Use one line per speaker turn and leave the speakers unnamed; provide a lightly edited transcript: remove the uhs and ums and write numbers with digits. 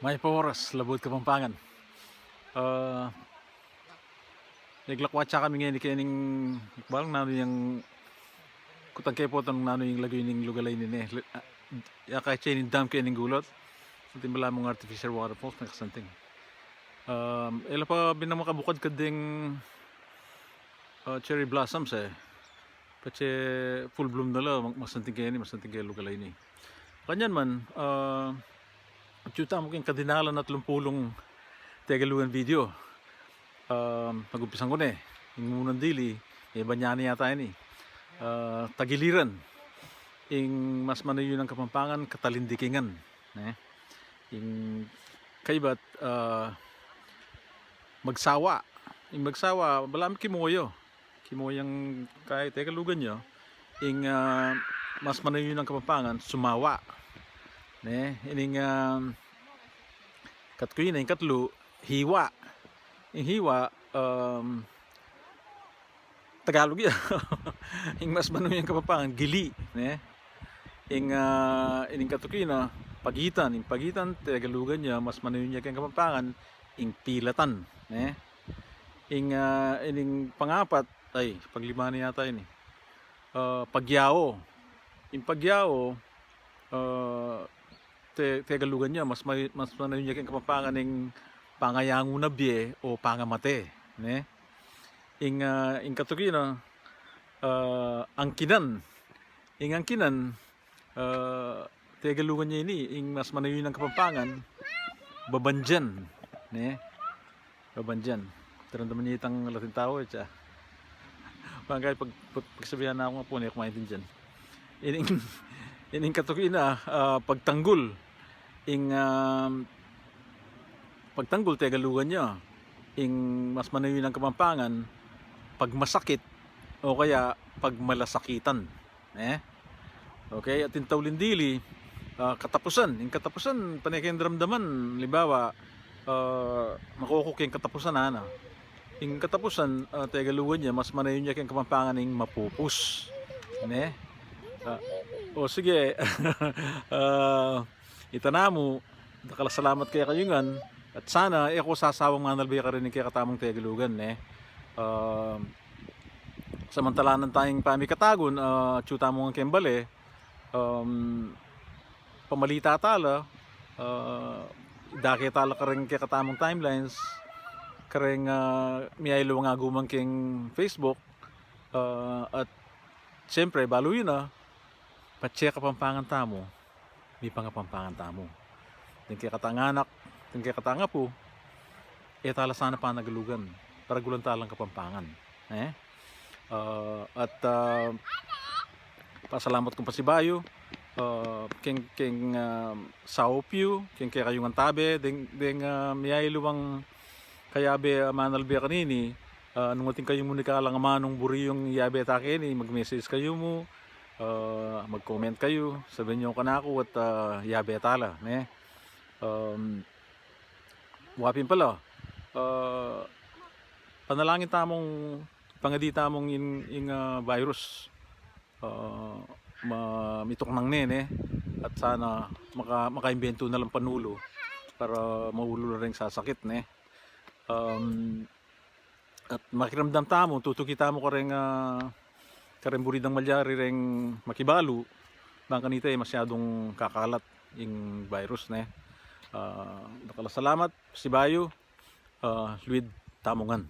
May oras, labot Kapampangan. Naglakwatsa kami ngayon kaning balang nano yung kutang kepo tanong nano yung lagay ning lugalay nini. Ya kahit siya yung dam kayo ning gulot. Santin bala mong artificial waterfalls na kasanting. Ila pa binamakabukad ka ding cherry blossoms eh. Kasi full bloom na lang, masanting kayo lugalay ni. Kanyan man, chuta mo kayong kadinalan at lumpulong tegaluan video. Nag-umpisan ko na eh. Yung munang dili, banyani yata yun eh. Tagiliran. Yung mas manayo ng Kapampangan, katalindikingan. Yung kaibat, magsawa. Yung magsawa, balami kimoyo. Kimoyang kahit tegalugan nyo. Yung mas manayo ng Kapampangan, sumawa. Yung katkuyin na yung katlo, hiwa. Yung hiwa, Tagalog yan. Yung mas manuyo yung Kapampangan, gili. Yung katukin na, pagitan. Yung pagitan, Tagalugan niya, mas manuyo niya yung Kapampangan, yung pilatan. Yung pangapat, ay, paglima na yata yun eh. Pagyao. Yung pagyao, Tagalugan niya, mas manuyo niya yung Kapampangan, yung pangayango na biye o pangamate. Ing katukina angkinan. Ing angkinan Tagalugan niya ini ing mas manayo ng Kapampangan babanjan. Babanjan. Tarandaman niya itang Latin tao siya. Pagkay pagsabihan na ako nga po niya kumaintindihan. Ining katukina pagtanggol. Ing pagtanggol Tagalugan niya ing mas manayo ng Kapampangan pag masakit o kaya pag malasakitan. Okay, at yung tawlindili, katapusan. Yung katapusan, panikindramdaman, libawa, makukuk yung katapusan Yung katapusan, Tagalugan niya, mas manayo niya yung Kapampangan ng mapupus. O sige, itanamo, nakalasalamat kaya kayungan, at sana, ako sasawang manalbay ka rin kaya katamang Tagalugan. Samantalanan tayong pamikatagon, tsuta mo ng kembale, pamalita tala, daki tala ka rin kaya katamang timelines, kareng miyaylo nga gumang king Facebook, at siyempre, balo yun patse Kapampangan tamo, may pangapampangan tamo. Yung kaya katanganak, yung kaya katanga po, tala sana pa nagalugan, para gulan talang Kapampangan. At pasalamat kong pasibayo, king saopyo, king kaya kayong tabe, ding miyay luwang kayabe manalbe kanini, nung ating kayong munika lang manong buri yung yabe takini, mag-message kayo mo, mag-comment kayo, sabihin nyo kanako at yabe tala. Wapin pala, panalangin tamong pangadi tamong in virus mitok nang at sana makaimbento na lang panulo para maulo rin sa sakit at makiramdam tamo tutukita mo ka rin buridang malyari ring makibalo bang kanita masyadong kakalat yung virus nakala salamat si Bayo Luid Tamongan.